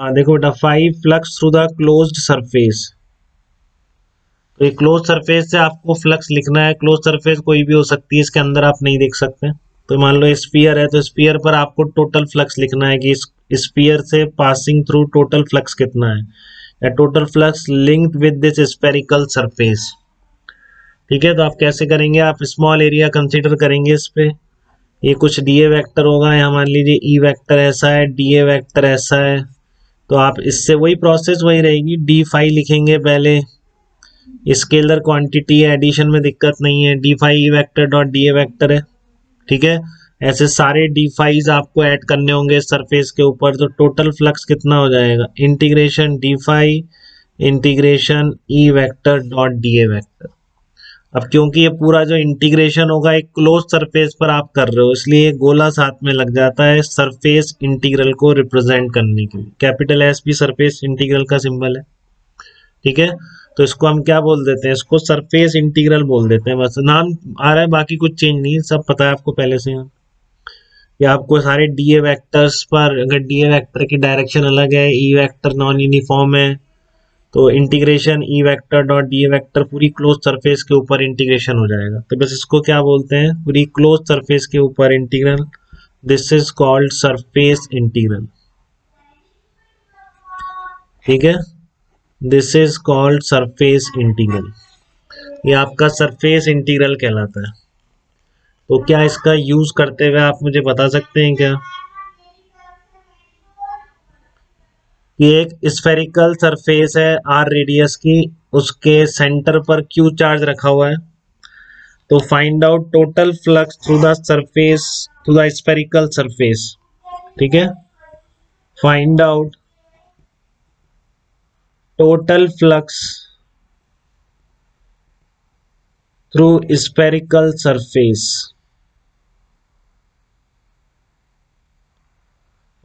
हाँ देखो बेटा, 5 flux through the closed surface. तो ये क्लोज सरफेस से आपको फ्लक्स लिखना है। क्लोज सरफेस कोई भी हो सकती है, इसके अंदर आप नहीं देख सकते। तो मान लो स्फीयर है, तो स्फीयर पर आपको टोटल फ्लक्स लिखना है कि इस स्फीयर से पासिंग थ्रू टोटल फ्लक्स कितना है, या total flux linked with this spherical surface. ठीक है, तो आप कैसे करेंगे, आप स्मॉल एरिया कंसीडर करेंगे इस पे। ये कुछ डी ए वैक्टर होगा, या मान लीजिए ई वैक्टर ऐसा है, डी ए वैक्टर ऐसा है। तो आप इससे वही प्रोसेस वही रहेगी, डी फाई लिखेंगे पहले। स्केलर क्वांटिटी है, एडिशन में दिक्कत नहीं है, d phi vector dot d ए वेक्टर है। ठीक है, ऐसे सारे डी फाइज आपको ऐड करने होंगे सरफेस के ऊपर। तो टोटल फ्लक्स कितना हो जाएगा, integration d phi integration E vector dot d ए वेक्टर। अब क्योंकि ये पूरा जो इंटीग्रेशन होगा एक क्लोज सरफेस पर आप कर रहे हो, इसलिए गोला साथ में लग जाता है सरफेस इंटीग्रल को रिप्रेजेंट करने के लिए। कैपिटल एस भी सरफेस इंटीग्रल का सिंबल है। ठीक है, तो इसको हम क्या बोल देते हैं, इसको सरफेस इंटीग्रल बोल देते हैं। बस नाम आ रहा है, बाकी कुछ चेंज नहीं है, सब पता है आपको पहले से। या आपको सारे डी ए वेक्टर्स पर, अगर डी ए वेक्टर की डायरेक्शन अलग है, ई वेक्टर नॉन यूनिफॉर्म है, तो integration E vector dot d ए वेक्टर पूरी क्लोज सरफेस के ऊपर इंटीग्रेशन हो जाएगा। तो बस इसको क्या बोलते हैं, पूरी क्लोज सरफेस के ऊपर integral. This is called surface integral. ठीक है, this is called surface integral. ये आपका सरफेस इंटीग्रल कहलाता है। तो क्या इसका यूज करते हुए आप मुझे बता सकते हैं क्या, कि एक स्फेरिकल सरफेस है आर रेडियस की, उसके सेंटर पर क्यू चार्ज रखा हुआ है। तो find out total flux through the surface, through the spherical surface. ठीक है, find out total flux through spherical surface.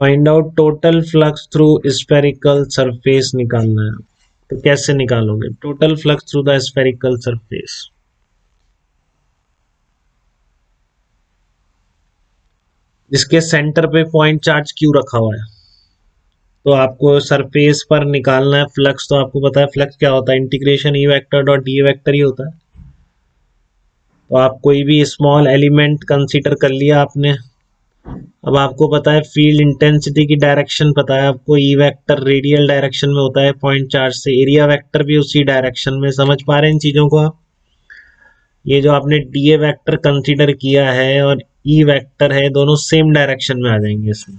Find out total flux through spherical surface निकालना है। तो कैसे निकालोगे total flux through the spherical surface, जिसके centre पे point charge Q रखा हुआ है। तो आपको सरफेस पर निकालना है फ्लक्स। तो आपको पता है फ्लक्स क्या होता है, integration E vector dot D vector ही होता है। तो आप कोई भी स्मॉल एलिमेंट कंसीडर कर लिया आपने। अब आपको पता है फील्ड इंटेंसिटी की डायरेक्शन पता है आपको, ई वेक्टर रेडियल डायरेक्शन में होता है पॉइंट चार्ज से, एरिया वेक्टर भी उसी डायरेक्शन में। समझ पा रहे हैं इन चीजों को आप। ये जो आपने डी ए वेक्टर कंसीडर किया है और ई वेक्टर है, दोनों सेम डायरेक्शन में आ जाएंगे इसमें।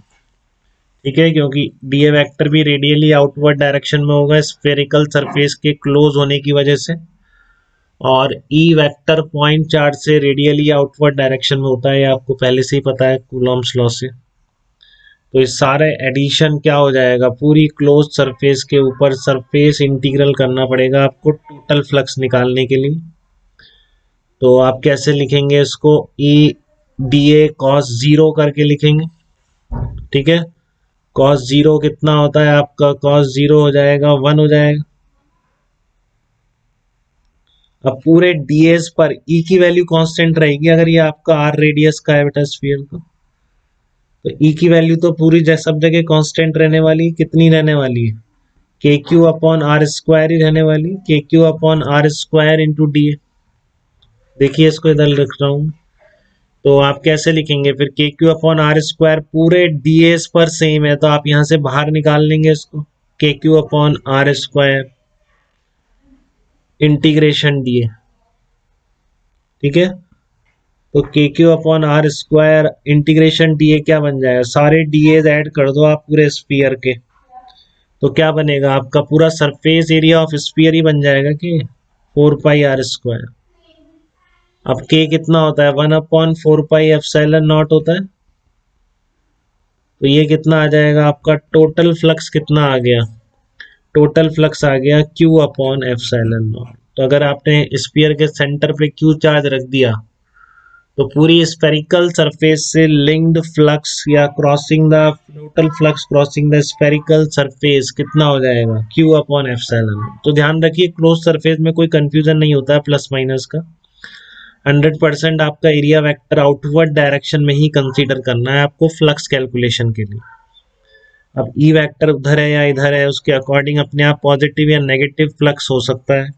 ठीक है, क्योंकि डी ए वेक्टर भी रेडियली आउटवर्ड डायरेक्शन में होगा स्फेरिकल सरफेस के क्लोज होने की वजह से, और ई वेक्टर पॉइंट चार्ज से रेडियली आउटवर्ड डायरेक्शन में होता है। ये आपको पहले से ही पता है कूलॉम्स लॉ से। तो इस सारे एडिशन क्या हो जाएगा, पूरी क्लोज सरफेस के ऊपर सरफेस इंटीग्रल करना पड़ेगा आपको टोटल फ्लक्स निकालने के लिए। तो आप कैसे लिखेंगे इसको, E D A cos zero करके लिखेंगे। ठीक है, कॉस जीरो कितना होता है आपका, कॉस जीरो हो जाएगा 1 हो जाएगा। अब पूरे डीएस पर ई की वैल्यू कांस्टेंट रहेगी, अगर ये आपका आर रेडियस का है बेटा स्फीयर तो ई की वैल्यू तो पूरी सब जगह कांस्टेंट रहने वाली, कितनी रहने वाली है, k q upon r square ही रहने वाली, k q upon r square into d a. देखिए इसको इधर लिख रहा हूं। तो आप कैसे लिखेंगे फिर, के क्यू अपॉन आर स्क्वायर पूरे डीएस पर सेम है, तो आप यहां से बाहर निकाल लेंगे इसको, k q upon r square integration d a. ठीक है, तो k q upon r square integration d a क्या बन जाएगा, सारे डी ऐड कर दो आप पूरे स्फीयर के। तो क्या बनेगा आपका पूरा सरफेस एरिया ऑफ स्फीयर ही बन जाएगा कि 4 पाई आर स्क्वायर। अब के कितना होता है, 1 अपॉन 4 पाई एप्सिलॉन नॉट होता है। तो ये कितना आ जाएगा आपका, टोटल फ्लक्स कितना आ गया, टोटल फ्लक्स आ गया क्यू अपॉन एप्सिलॉन नॉट। तो अगर आपने स्फीयर के सेंटर पे क्यू चार्ज रख दिया, तो पूरी स्फेरिकल सरफेस से लिंक्ड फ्लक्स या crossing the total flux crossing the spherical surface कितना हो जाएगा, क्यू अपॉन एप्सिलॉन। तो ध्यान रखिए क्लोज सरफेस में कोई कंफ्यूजन नहीं होता है प्लस माइनस का। 100% आपका एरिया वेक्टर आउटवर्ड डायरेक्शन में ही कंसीडर करना है आपको फ्लक्स कैलकुलेशन के लिए। अब ई वेक्टर उधर है या इधर है, उसके अकॉर्डिंग अपने आप पॉजिटिव या नेगेटिव फ्लक्स हो सकता है,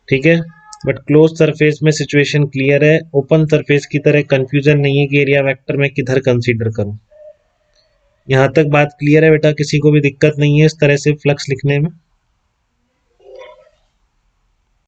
ठीक है। बट क्लोज सरफेस में सिचुएशन क्लियर है, ओपन सरफेस की तरह कंफ्यूजन नहीं है कि एरिया वेक्टर में किधर कंसीडर करूं। यहां तक बात क्लियर है बेटा, किसी को भी दिक्कत नहीं है इस तरह से फ्लक्स लिखने में?